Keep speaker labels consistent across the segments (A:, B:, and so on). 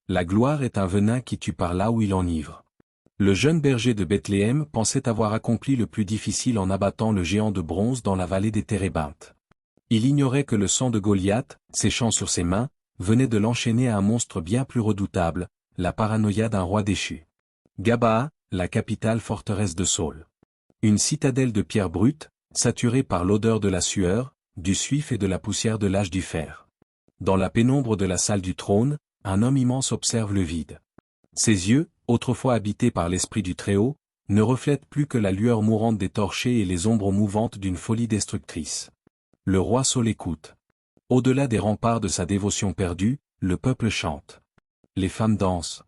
A: La gloire est un venin qui tue par là où il enivre. Le jeune berger de Bethléem pensait avoir accompli le plus difficile en abattant le géant de bronze dans la vallée des Térébintes. Il ignorait que le sang de Goliath, séchant sur ses mains, venait de l'enchaîner à un monstre bien plus redoutable, la paranoïa d'un roi déchu. Gabaa, la capitale forteresse de Saul. Une citadelle de pierre brute, saturée par l'odeur de la sueur, du suif et de la poussière de l'âge du fer. Dans la pénombre de la salle du trône, un homme immense observe le vide. Ses yeux, autrefois habités par l'esprit du Très-Haut, ne reflètent plus que la lueur mourante des torchers et les ombres mouvantes d'une folie destructrice. Le roi Saul écoute. Au-delà des remparts de sa dévotion perdue, le peuple chante. Les femmes dansent.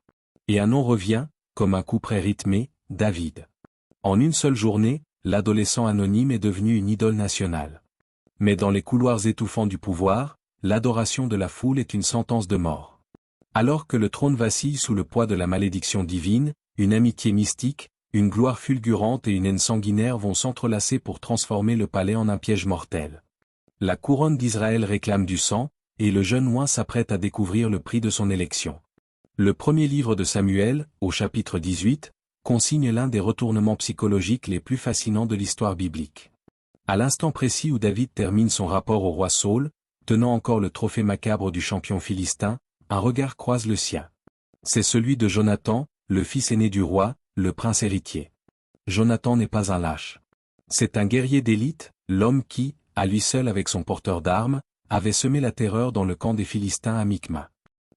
A: Et un nom revient, comme un couperet rythmé, David. En une seule journée, l'adolescent anonyme est devenu une idole nationale. Mais dans les couloirs étouffants du pouvoir, l'adoration de la foule est une sentence de mort. Alors que le trône vacille sous le poids de la malédiction divine, une amitié mystique, une gloire fulgurante et une haine sanguinaire vont s'entrelacer pour transformer le palais en un piège mortel. La couronne d'Israël réclame du sang, et le jeune oint s'apprête à découvrir le prix de son élection. Le premier livre de Samuel, au chapitre 18, consigne l'un des retournements psychologiques les plus fascinants de l'histoire biblique. À l'instant précis où David termine son rapport au roi Saul, tenant encore le trophée macabre du champion philistin, un regard croise le sien. C'est celui de Jonathan, le fils aîné du roi, le prince héritier. Jonathan n'est pas un lâche. C'est un guerrier d'élite, l'homme qui, à lui seul avec son porteur d'armes, avait semé la terreur dans le camp des Philistins à Michma.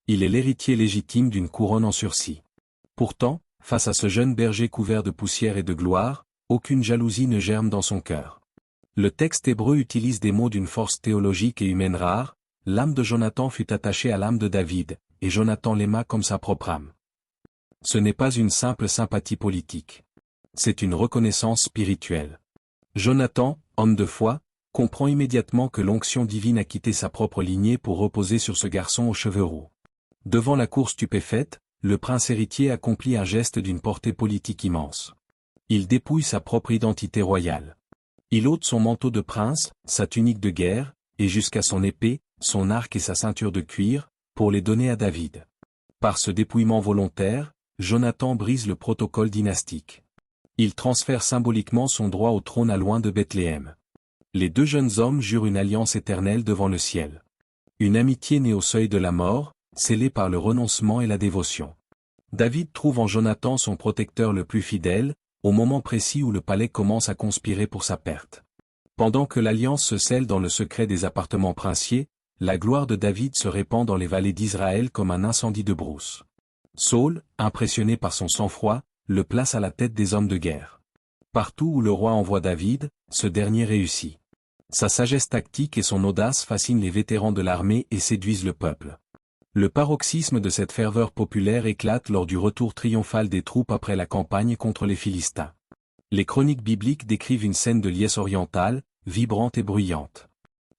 A: Il est l'héritier légitime d'une couronne en sursis. Pourtant, face à ce jeune berger couvert de poussière et de gloire, aucune jalousie ne germe dans son cœur. Le texte hébreu utilise des mots d'une force théologique et humaine rare. L'âme de Jonathan fut attachée à l'âme de David, et Jonathan l'aima comme sa propre âme. Ce n'est pas une simple sympathie politique. C'est une reconnaissance spirituelle. Jonathan, homme de foi, comprend immédiatement que l'onction divine a quitté sa propre lignée pour reposer sur ce garçon aux cheveux roux. Devant la cour stupéfaite, le prince héritier accomplit un geste d'une portée politique immense. Il dépouille sa propre identité royale. Il ôte son manteau de prince, sa tunique de guerre, et jusqu'à son épée, son arc et sa ceinture de cuir, pour les donner à David. Par ce dépouillement volontaire, Jonathan brise le protocole dynastique. Il transfère symboliquement son droit au trône à loin de Bethléem. Les deux jeunes hommes jurent une alliance éternelle devant le ciel. Une amitié née au seuil de la mort, scellée par le renoncement et la dévotion. David trouve en Jonathan son protecteur le plus fidèle, au moment précis où le palais commence à conspirer pour sa perte. Pendant que l'alliance se scelle dans le secret des appartements princiers, la gloire de David se répand dans les vallées d'Israël comme un incendie de brousse. Saul, impressionné par son sang-froid, le place à la tête des hommes de guerre. Partout où le roi envoie David, ce dernier réussit. Sa sagesse tactique et son audace fascinent les vétérans de l'armée et séduisent le peuple. Le paroxysme de cette ferveur populaire éclate lors du retour triomphal des troupes après la campagne contre les Philistins. Les chroniques bibliques décrivent une scène de liesse orientale, vibrante et bruyante.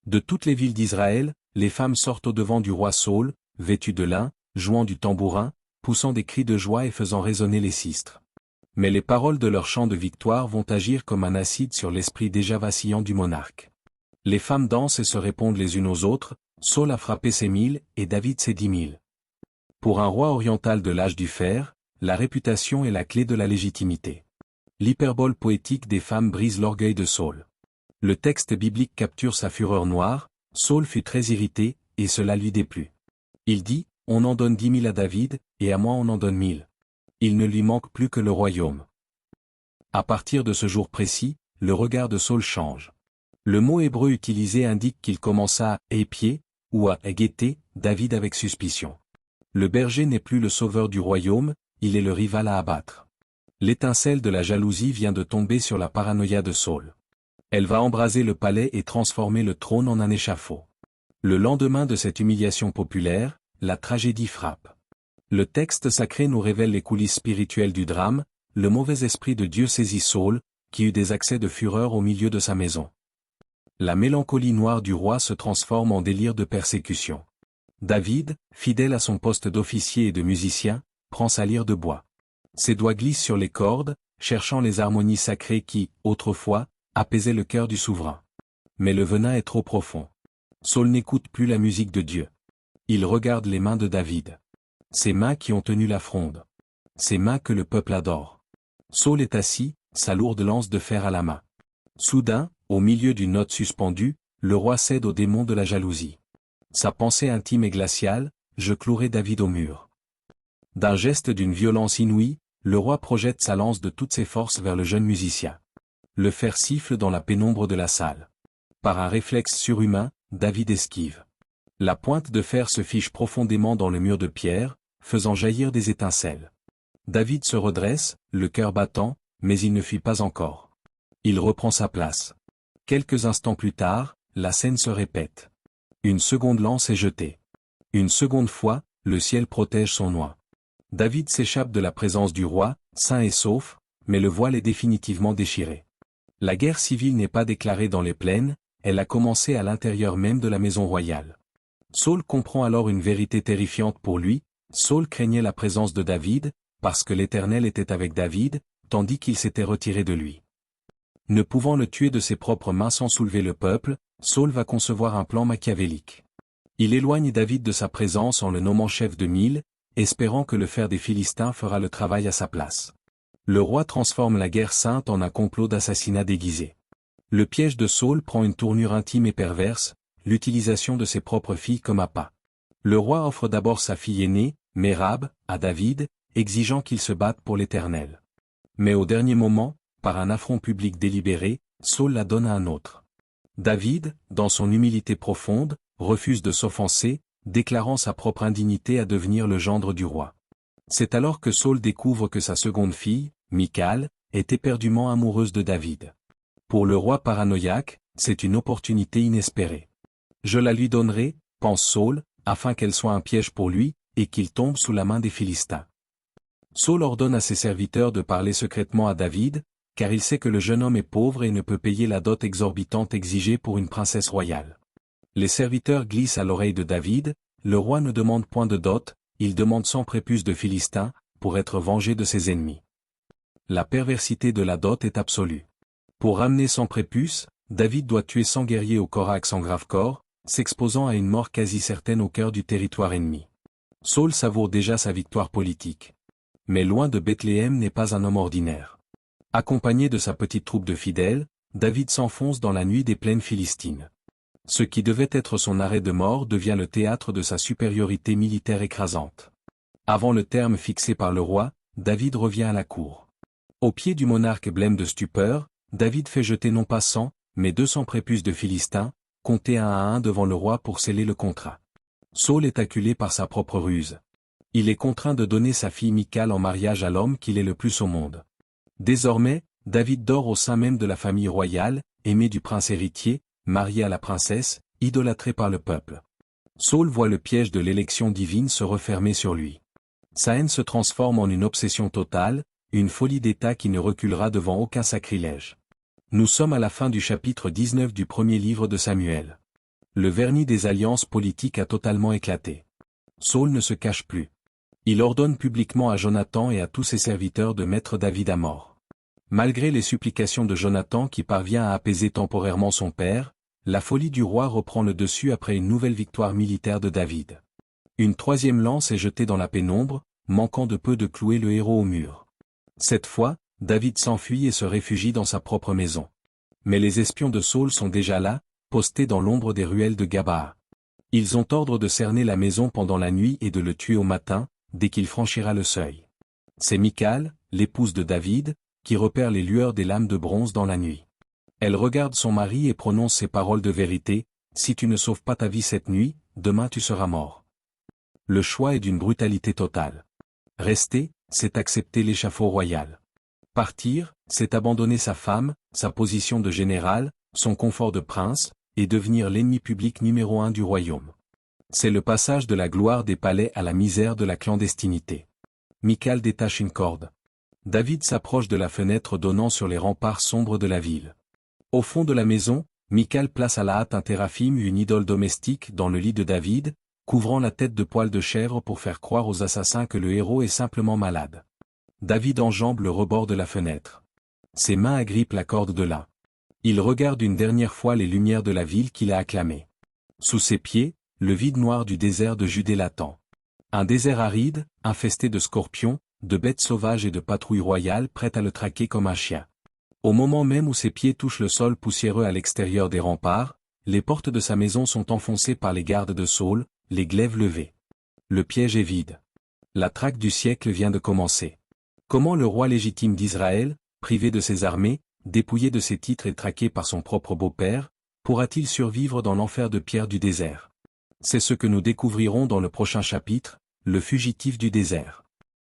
A: De toutes les villes d'Israël, les femmes sortent au-devant du roi Saul, vêtues de lin, jouant du tambourin, poussant des cris de joie et faisant résonner les sistres. Mais les paroles de leur chant de victoire vont agir comme un acide sur l'esprit déjà vacillant du monarque. Les femmes dansent et se répondent les unes aux autres, Saul a frappé ses 1000 et David ses 10 000. Pour un roi oriental de l'âge du fer, la réputation est la clé de la légitimité. L'hyperbole poétique des femmes brise l'orgueil de Saul. Le texte biblique capture sa fureur noire, Saul fut très irrité, et cela lui déplut. Il dit, on en donne 10 000 à David, et à moi on en donne 1000. Il ne lui manque plus que le royaume. À partir de ce jour précis, le regard de Saul change. Le mot hébreu utilisé indique qu'il commença à épier, ou à guetter, David avec suspicion. Le berger n'est plus le sauveur du royaume, il est le rival à abattre. L'étincelle de la jalousie vient de tomber sur la paranoïa de Saul. Elle va embraser le palais et transformer le trône en un échafaud. Le lendemain de cette humiliation populaire, la tragédie frappe. Le texte sacré nous révèle les coulisses spirituelles du drame, le mauvais esprit de Dieu saisit Saul, qui eut des accès de fureur au milieu de sa maison. La mélancolie noire du roi se transforme en délire de persécution. David, fidèle à son poste d'officier et de musicien, prend sa lyre de bois. Ses doigts glissent sur les cordes, cherchant les harmonies sacrées qui, autrefois, apaisaient le cœur du souverain. Mais le venin est trop profond. Saul n'écoute plus la musique de Dieu. Il regarde les mains de David. Ces mains qui ont tenu la fronde. Ces mains que le peuple adore. Saul est assis, sa lourde lance de fer à la main. Soudain, au milieu d'une note suspendue, le roi cède aux démons de la jalousie. Sa pensée intime et glaciale, je clouerai David au mur. D'un geste d'une violence inouïe, le roi projette sa lance de toutes ses forces vers le jeune musicien. Le fer siffle dans la pénombre de la salle. Par un réflexe surhumain, David esquive. La pointe de fer se fiche profondément dans le mur de pierre, faisant jaillir des étincelles. David se redresse, le cœur battant, mais il ne fuit pas encore. Il reprend sa place. Quelques instants plus tard, la scène se répète. Une seconde lance est jetée. Une seconde fois, le ciel protège son oint. David s'échappe de la présence du roi, sain et sauf, mais le voile est définitivement déchiré. La guerre civile n'est pas déclarée dans les plaines, elle a commencé à l'intérieur même de la maison royale. Saul comprend alors une vérité terrifiante pour lui, Saul craignait la présence de David, parce que l'Éternel était avec David, tandis qu'il s'était retiré de lui. Ne pouvant le tuer de ses propres mains sans soulever le peuple, Saul va concevoir un plan machiavélique. Il éloigne David de sa présence en le nommant chef de 1000, espérant que le fer des Philistins fera le travail à sa place. Le roi transforme la guerre sainte en un complot d'assassinat déguisé. Le piège de Saul prend une tournure intime et perverse, l'utilisation de ses propres filles comme appât. Le roi offre d'abord sa fille aînée, Mérab, à David, exigeant qu'il se batte pour l'Éternel. Mais au dernier moment, par un affront public délibéré, Saul la donne à un autre. David, dans son humilité profonde, refuse de s'offenser, déclarant sa propre indignité à devenir le gendre du roi. C'est alors que Saul découvre que sa seconde fille, Michal, est éperdument amoureuse de David. Pour le roi paranoïaque, c'est une opportunité inespérée. Je la lui donnerai, pense Saul, afin qu'elle soit un piège pour lui, et qu'il tombe sous la main des Philistins. Saul ordonne à ses serviteurs de parler secrètement à David, car il sait que le jeune homme est pauvre et ne peut payer la dot exorbitante exigée pour une princesse royale. Les serviteurs glissent à l'oreille de David, le roi ne demande point de dot, il demande 100 prépuces de Philistins, pour être vengé de ses ennemis. La perversité de la dot est absolue. Pour ramener 100 prépuces, David doit tuer 100 guerriers au corax sans grave corps, s'exposant à une mort quasi certaine au cœur du territoire ennemi. Saul savoure déjà sa victoire politique. Mais loin de Bethléem n'est pas un homme ordinaire. Accompagné de sa petite troupe de fidèles, David s'enfonce dans la nuit des plaines philistines. Ce qui devait être son arrêt de mort devient le théâtre de sa supériorité militaire écrasante. Avant le terme fixé par le roi, David revient à la cour. Au pied du monarque blême de stupeur, David fait jeter non pas 100, mais 200 prépuces de Philistins, comptés un à un devant le roi pour sceller le contrat. Saul est acculé par sa propre ruse. Il est contraint de donner sa fille Michal en mariage à l'homme qu'il est le plus au monde. Désormais, David dort au sein même de la famille royale, aimé du prince héritier, marié à la princesse, idolâtré par le peuple. Saul voit le piège de l'élection divine se refermer sur lui. Sa haine se transforme en une obsession totale, une folie d'État qui ne reculera devant aucun sacrilège. Nous sommes à la fin du chapitre 19 du premier livre de Samuel. Le vernis des alliances politiques a totalement éclaté. Saul ne se cache plus. Il ordonne publiquement à Jonathan et à tous ses serviteurs de mettre David à mort. Malgré les supplications de Jonathan qui parvient à apaiser temporairement son père, la folie du roi reprend le dessus après une nouvelle victoire militaire de David. Une troisième lance est jetée dans la pénombre, manquant de peu de clouer le héros au mur. Cette fois, David s'enfuit et se réfugie dans sa propre maison. Mais les espions de Saul sont déjà là, postés dans l'ombre des ruelles de Gabaa. Ils ont ordre de cerner la maison pendant la nuit et de le tuer au matin, dès qu'il franchira le seuil. C'est Michal, l'épouse de David, qui repère les lueurs des lames de bronze dans la nuit. Elle regarde son mari et prononce ces paroles de vérité, « Si tu ne sauves pas ta vie cette nuit, demain tu seras mort. » Le choix est d'une brutalité totale. Rester, c'est accepter l'échafaud royal. Partir, c'est abandonner sa femme, sa position de général, son confort de prince, et devenir l'ennemi public numéro 1 du royaume. C'est le passage de la gloire des palais à la misère de la clandestinité. Michal détache une corde. David s'approche de la fenêtre donnant sur les remparts sombres de la ville. Au fond de la maison, Michal place à la hâte un téraphim, une idole domestique, dans le lit de David, couvrant la tête de poils de chèvre pour faire croire aux assassins que le héros est simplement malade. David enjambe le rebord de la fenêtre. Ses mains agrippent la corde de lin. Il regarde une dernière fois les lumières de la ville qu'il a acclamée. Sous ses pieds, le vide noir du désert de Judée l'attend. Un désert aride, infesté de scorpions, de bêtes sauvages et de patrouilles royales prêtes à le traquer comme un chien. Au moment même où ses pieds touchent le sol poussiéreux à l'extérieur des remparts, les portes de sa maison sont enfoncées par les gardes de Saül, les glaives levés. Le piège est vide. La traque du siècle vient de commencer. Comment le roi légitime d'Israël, privé de ses armées, dépouillé de ses titres et traqué par son propre beau-père, pourra-t-il survivre dans l'enfer de pierre du désert? C'est ce que nous découvrirons dans le prochain chapitre, le fugitif du désert.